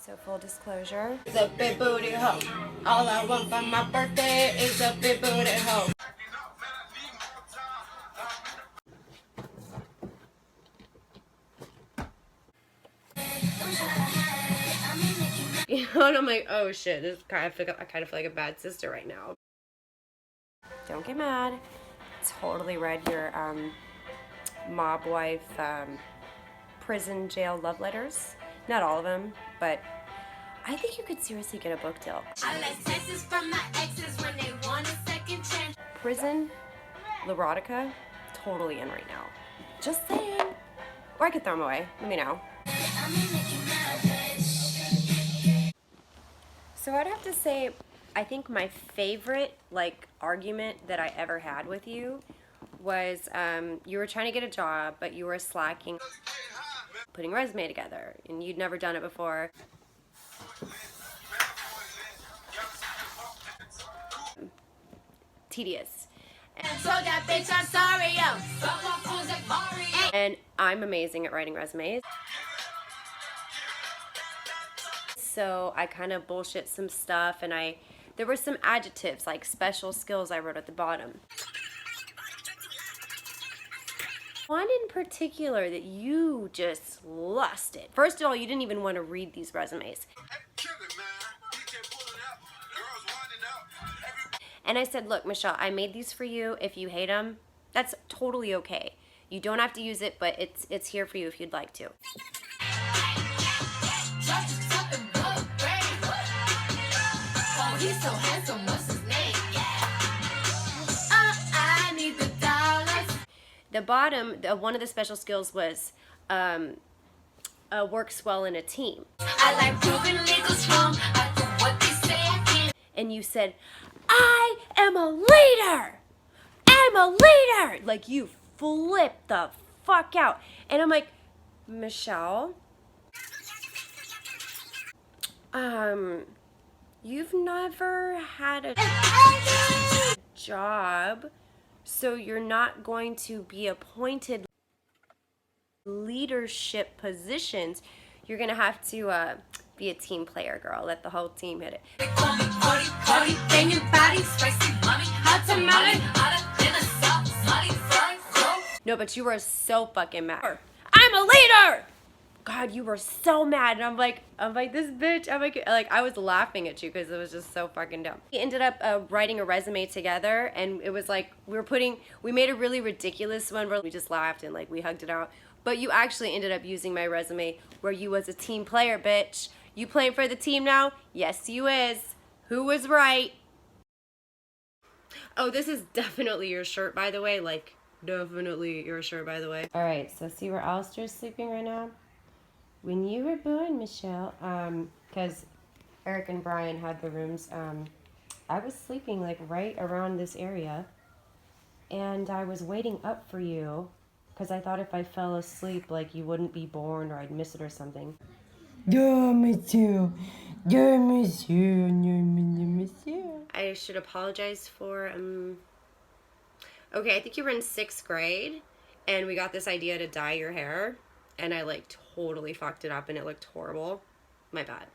So full disclosure. It's a big booty hoe. All I want for my birthday is a big booty hoe. You know, and I'm like, oh shit, this kind of I kind of feel like a bad sister right now. Don't get mad. Totally read your mob wife prison jail love letters. Not all of them, but I think you could seriously get a book deal. I like texts from my exes when they want a second chance. Prison erotica, totally in right now. Just saying. Or I could throw them away. Let me know. So I'd have to say, I think my favorite argument that I ever had with you was you were trying to get a job, but you were slacking putting a resume together, and you'd never done it before. Tedious. So that bitch, I'm sorry, yo. And I'm amazing at writing resumes. So I kind of bullshit some stuff, and there were some adjectives like special skills I wrote at the bottom. One in particular that you just lusted. First of all, you didn't even want to read these resumes. And I said, look, Michelle, I made these for you. If you hate them, that's totally okay. You don't have to use it, but it's here for you if you'd like to. He's so handsome, what's his name? I need the dollars. The bottom, one of the special skills was works well in a team. I like proving legals wrong. I do what they say I can. And you said, I am a leader! I'm a leader! Like, you flipped the fuck out. And I'm like, Michelle, you've never had a job, so you're not going to be appointed leadership positions. You're gonna have to be a team player, girl. Let the whole team hit it. They call me Cody, banging body, spicy mommy, hot tamale, hotter than a soft, slutty fry. No, but you were so fucking mad. I'm a leader! God, you were so mad. And I'm like, this bitch. Like, I was laughing at you because it was just so fucking dumb. We ended up writing a resume together, and it was like, we made a really ridiculous one where we just laughed and like we hugged it out. But you actually ended up using my resume where you was a team player, bitch. You playing for the team now? Yes, you is. Who was right? Oh, this is definitely your shirt, by the way. Like, definitely your shirt, by the way. All right, so see where Alistair's sleeping right now? When you were born, Michelle, because Eric and Brian had the rooms, I was sleeping like right around this area, and I was waiting up for you because I thought if I fell asleep, like you wouldn't be born or I'd miss it or something. I should apologize for, okay, I think you were in 6th grade, and we got this idea to dye your hair, and I like totally fucked it up and it looked horrible. My bad.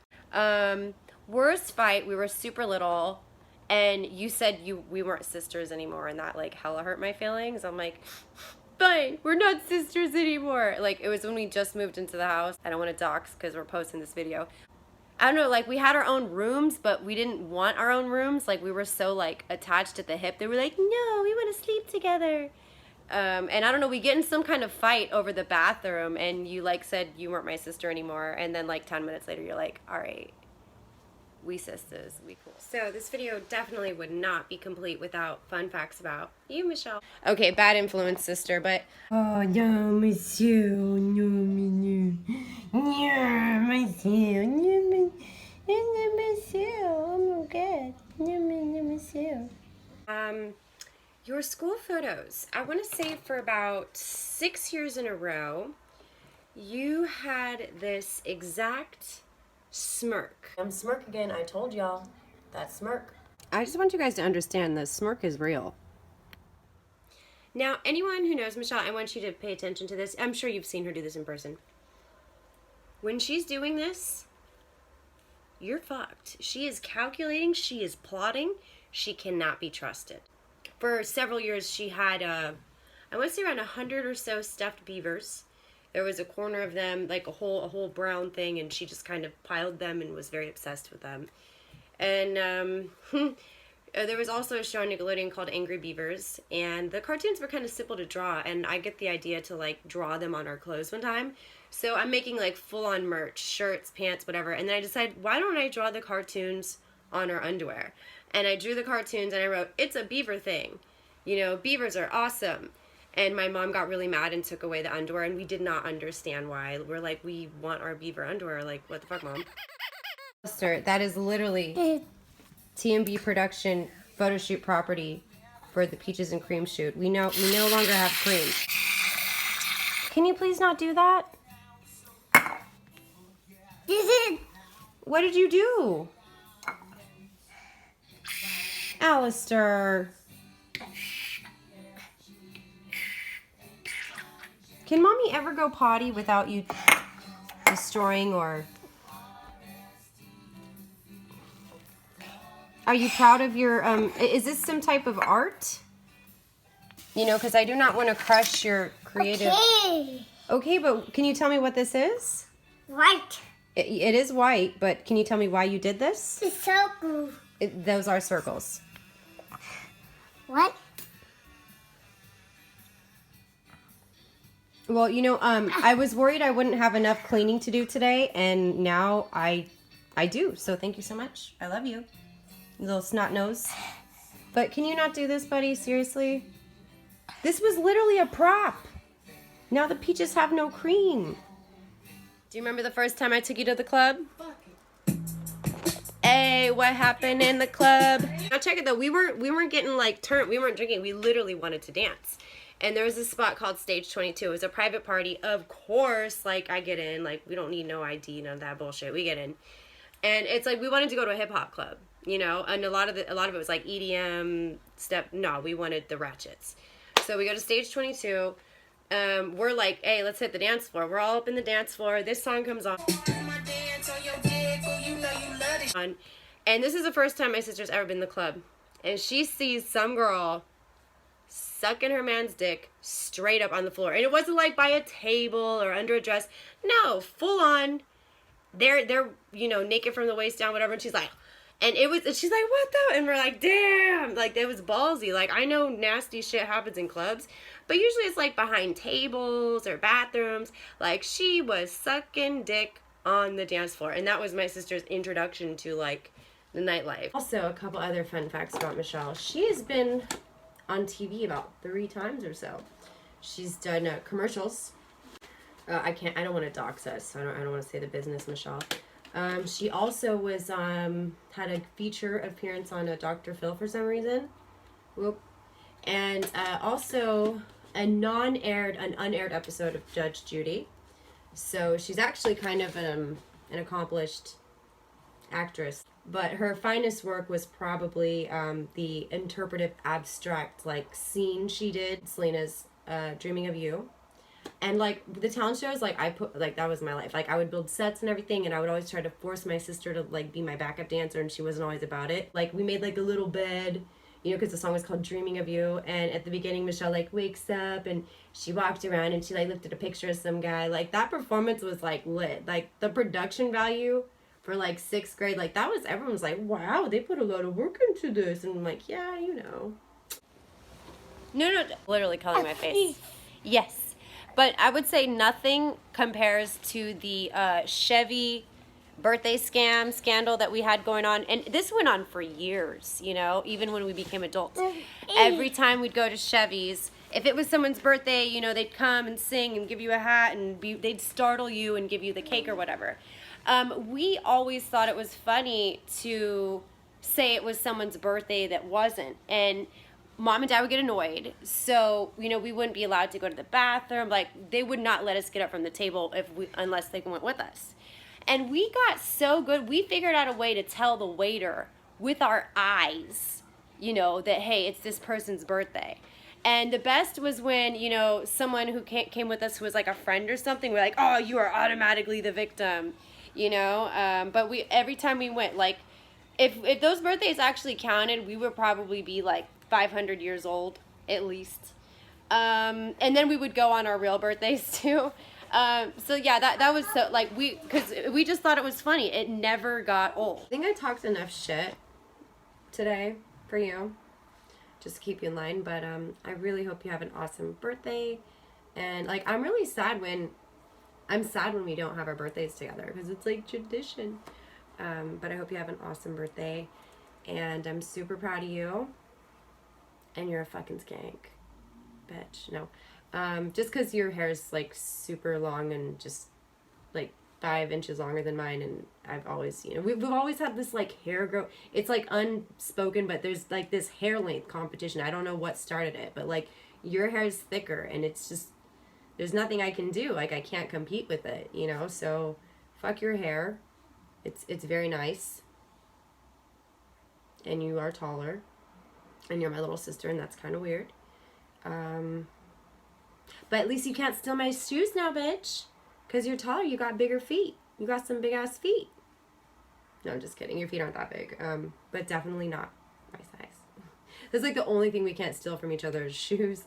Worst fight, we were super little, and you said we weren't sisters anymore, and that like hella hurt my feelings. I'm like, fine, we're not sisters anymore. Like, it was when we just moved into the house. I don't want to dox because we're posting this video. I don't know, like, we had our own rooms, but we didn't want our own rooms. Like, we were so like attached at the hip. They were like, no, we want to sleep together. And I don't know, we get in some kind of fight over the bathroom, and you like said you weren't my sister anymore, and then like 10 minutes later you're like, all right, we sisters, we cool. So this video definitely would not be complete without fun facts about you, Michelle. Okay, bad influence sister, but oh no, monsieur, no, no, no, monsieur, no, no, monsieur, oh my god, no, no, monsieur. Your school photos, I want to say for about 6 years in a row, you had this exact smirk. Smirk again, I told y'all, that smirk. I just want you guys to understand the smirk is real. Now, anyone who knows Michelle, I want you to pay attention to this. I'm sure you've seen her do this in person. When she's doing this, you're fucked. She is calculating, she is plotting, she cannot be trusted. For several years, she had, I want to say around 100 or so stuffed beavers. There was a corner of them, like a whole brown thing, and she just kind of piled them and was very obsessed with them. And there was also a show on Nickelodeon called Angry Beavers, and the cartoons were kind of simple to draw, and I get the idea to like draw them on our clothes one time. So I'm making like full-on merch, shirts, pants, whatever, and then I decided, why don't I draw the cartoons on our underwear? And I drew the cartoons and I wrote, it's a beaver thing. You know, beavers are awesome. And my mom got really mad and took away the underwear, and we did not understand why. We're like, we want our beaver underwear. Like, what the fuck, Mom? That is literally TMB production photo shoot property for the peaches and cream shoot. We no longer have cream. Can you please not do that? What did you do? Alistair. Can Mommy ever go potty without you destroying or... Are you proud of your, is this some type of art? You know, because I do not want to crush your creative... Okay, but can you tell me what this is? White. It is white, but can you tell me why you did this? The circle. Those are circles. What? Well, you know, I was worried I wouldn't have enough cleaning to do today, and now I do. So thank you so much. I love you, little snot nose. But can you not do this, buddy? Seriously? This was literally a prop. Now the peaches have no cream. Do you remember the first time I took you to the club? Hey, what happened in the club? Now check it though. We weren't getting like turned. We weren't drinking. We literally wanted to dance. And there was this spot called Stage 22. It was a private party. Of course, like, I get in. Like, we don't need no ID, none of that bullshit. We get in. And it's like, we wanted to go to a hip-hop club, you know? And a lot of it was, like, EDM stuff. No, we wanted the ratchets. So we go to Stage 22. We're like, hey, let's hit the dance floor. We're all up in the dance floor. This song comes on. And this is the first time my sister's ever been in the club. And she sees some girl sucking her man's dick straight up on the floor. And it wasn't like by a table or under a dress. No, full on. They're you know, naked from the waist down, whatever. And she's like, and she's like, what the? And we're like, damn. Like, that was ballsy. Like, I know nasty shit happens in clubs, but usually it's like behind tables or bathrooms. Like, she was sucking dick on the dance floor. And that was my sister's introduction to, like, the nightlife. Also, a couple other fun facts about Michelle. She has been on TV about 3 times or so. She's done commercials. I don't want to dox us, so I don't want to say the business, Michelle. She also was had a feature appearance on a Dr. Phil for some reason. Whoop. And also an unaired episode of Judge Judy. So she's actually kind of an accomplished actress. But her finest work was probably the interpretive abstract like scene she did, Selena's Dreaming of You. And like the talent shows, like that was my life. Like I would build sets and everything, and I would always try to force my sister to like be my backup dancer, and she wasn't always about it. Like we made like a little bed, you know, because the song was called Dreaming of You, and at the beginning Michelle like wakes up and she walked around and she like lifted a picture of some guy. Like that performance was like lit. Like the production value for like 6th grade, like that was, everyone was like, wow, they put a lot of work into this. And I'm like, yeah, you know. No, literally coloring my face. Yes. But I would say nothing compares to the Chevy birthday scandal that we had going on. And this went on for years, you know, even when we became adults. Every time we'd go to Chevy's, if it was someone's birthday, you know, they'd come and sing and give you a hat, and they'd startle you and give you the cake or whatever. We always thought it was funny to say it was someone's birthday that wasn't. And Mom and Dad would get annoyed. So, you know, we wouldn't be allowed to go to the bathroom. Like, they would not let us get up from the table unless they went with us. And we got so good, we figured out a way to tell the waiter with our eyes, you know, that, hey, it's this person's birthday. And the best was when, you know, someone who came with us who was like a friend or something, we're like, oh, you are automatically the victim. you know. But every time we went, like, if those birthdays actually counted, we would probably be like 500 years old at least. And then we would go on our real birthdays too. So yeah, that was so, like, because we just thought it was funny. It never got old. I think I talked enough shit today for you, just to keep you in line. But I really hope you have an awesome birthday. And like, I'm sad when we don't have our birthdays together, because it's like tradition. But I hope you have an awesome birthday, and I'm super proud of you. And you're a fucking skank, bitch. No, just because your hair is like super long and just like 5 inches longer than mine, and I've always, we've always had this like hair growth. It's like unspoken, but there's like this hair length competition. I don't know what started it, but like your hair is thicker, and it's just, there's nothing I can do. Like, I can't compete with it, so fuck your hair. It's very nice, and you are taller, and you're my little sister, and that's kind of weird. But at least you can't steal my shoes now, bitch, because you're taller. You got bigger feet. You got some big ass feet. No, I'm just kidding. Your feet aren't that big, but definitely not my size. That's like the only thing we can't steal from each other is shoes.